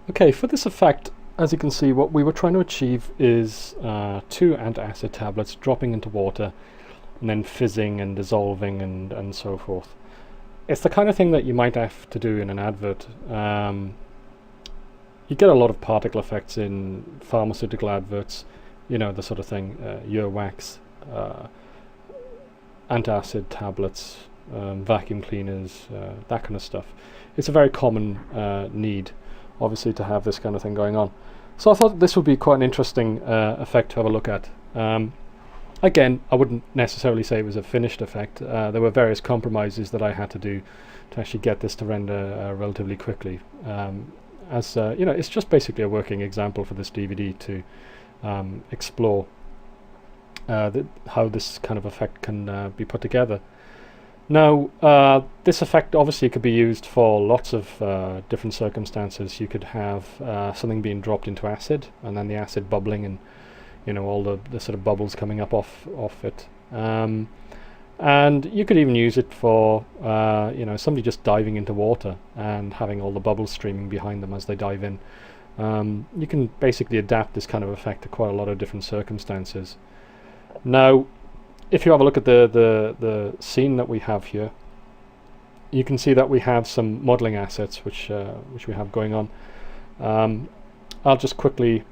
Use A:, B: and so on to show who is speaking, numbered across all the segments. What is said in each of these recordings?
A: Okay, for this effect, as you can see, what we were trying to achieve is two antacid tablets dropping into water and then fizzing and dissolving and so forth. It's the kind of thing that you might have to do in an advert. You get a lot of particle effects in pharmaceutical adverts, you know, the sort of thing, earwax, antacid tablets, vacuum cleaners, that kind of stuff. It's a very common need, obviously, to have this kind of thing going on. So I thought this would be quite an interesting effect to have a look at. Again, I wouldn't necessarily say it was a finished effect. There were various compromises that I had to do to actually get this to render relatively quickly. You know, it's just basically a working example for this DVD to explore how this kind of effect can be put together. Now, this effect obviously could be used for lots of different circumstances. You could have something being dropped into acid, and then the acid bubbling, and you know, all the sort of bubbles coming up off it. And you could even use it for you know, somebody just diving into water and having all the bubbles streaming behind them as they dive in. You can basically adapt this kind of effect to quite a lot of different circumstances. Now, if you have a look at the scene that we have here, you can see that we have some modeling assets which we have going on. I'll just quickly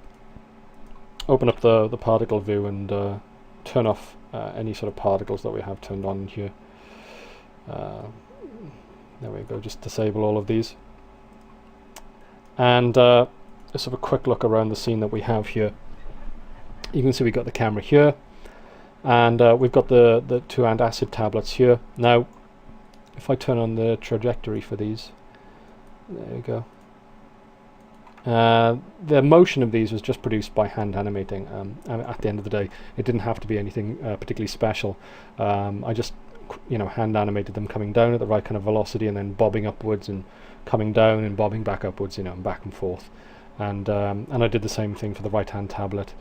A: open up the particle view and turn off any sort of particles that we have turned on here. There we go, just disable all of these. And just have a quick look around the scene that we have here. You can see we've got the camera here, and we've got the two antacid tablets here. Now, if I turn on the trajectory for these, there we go. The motion of these was just produced by hand animating. At the end of the day, it didn't have to be anything particularly special. I just, you know, hand animated them coming down at the right kind of velocity, and then bobbing upwards and coming down and bobbing back upwards, you know, and back and forth. And I did the same thing for the right hand tablet.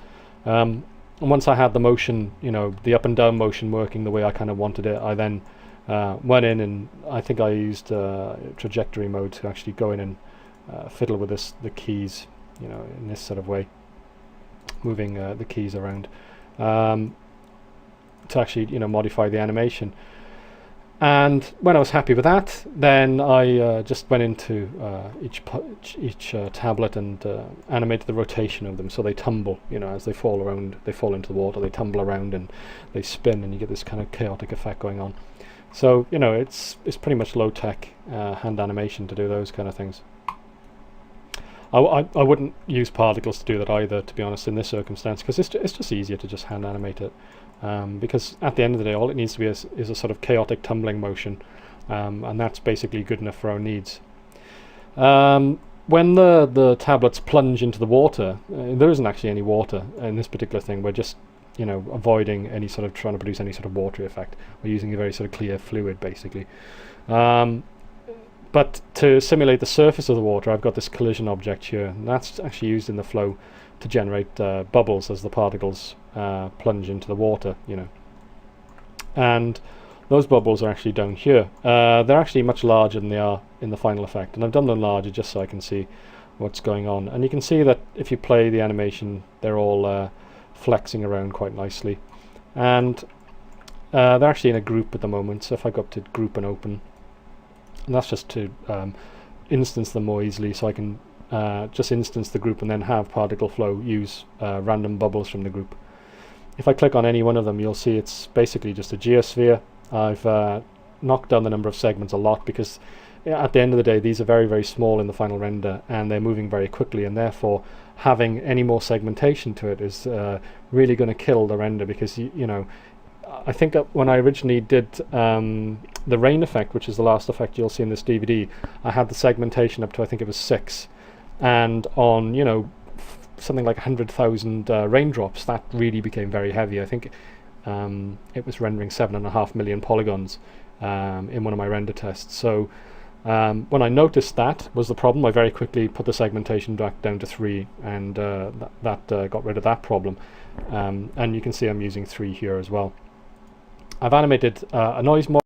A: And once I had the motion, you know, the up and down motion working the way I kind of wanted it, I then went in, and I think I used trajectory mode to actually go in and fiddle with the keys, you know, in this sort of way, moving the keys around to actually, you know, modify the animation. And when I was happy with that, then I just went into each tablet and animated the rotation of them, so they tumble, you know, as they fall around, they fall into the water, they tumble around and they spin, and you get this kind of chaotic effect going on. So, you know, it's pretty much low-tech hand animation to do those kind of things. I wouldn't use particles to do that either, to be honest, in this circumstance, because it's just easier to just hand animate it. Because at the end of the day, all it needs to be is a sort of chaotic tumbling motion, and that's basically good enough for our needs. When the tablets plunge into the water, there isn't actually any water in this particular thing. We're just, you know, avoiding any sort of trying to produce any sort of watery effect. We're using a very sort of clear fluid, basically. But to simulate the surface of the water, I've got this collision object here, and that's actually used in the flow to generate bubbles as the particles plunge into the water, you know. And those bubbles are actually down here. They're actually much larger than they are in the final effect, and I've done them larger just so I can see what's going on. And you can see that if you play the animation, they're all flexing around quite nicely. And they're actually in a group at the moment, so if I go up to group and open, and that's just to instance them more easily, so I can just instance the group and then have particle flow use random bubbles from the group. If I click on any one of them, you'll see it's basically just a geosphere. I've knocked down the number of segments a lot, because at the end of the day, these are very, very small in the final render, and they're moving very quickly, and therefore having any more segmentation to it is really going to kill the render, because you know, I think that when I originally did the rain effect, which is the last effect you'll see in this DVD, I had the segmentation up to, I think it was 6, and on, you know, something like 100,000 raindrops, that really became very heavy. I think it was rendering 7.5 million polygons in one of my render tests. So when I noticed that was the problem, I very quickly put the segmentation back down to 3, and that got rid of that problem. And you can see I'm using 3 here as well. I've animated a noise model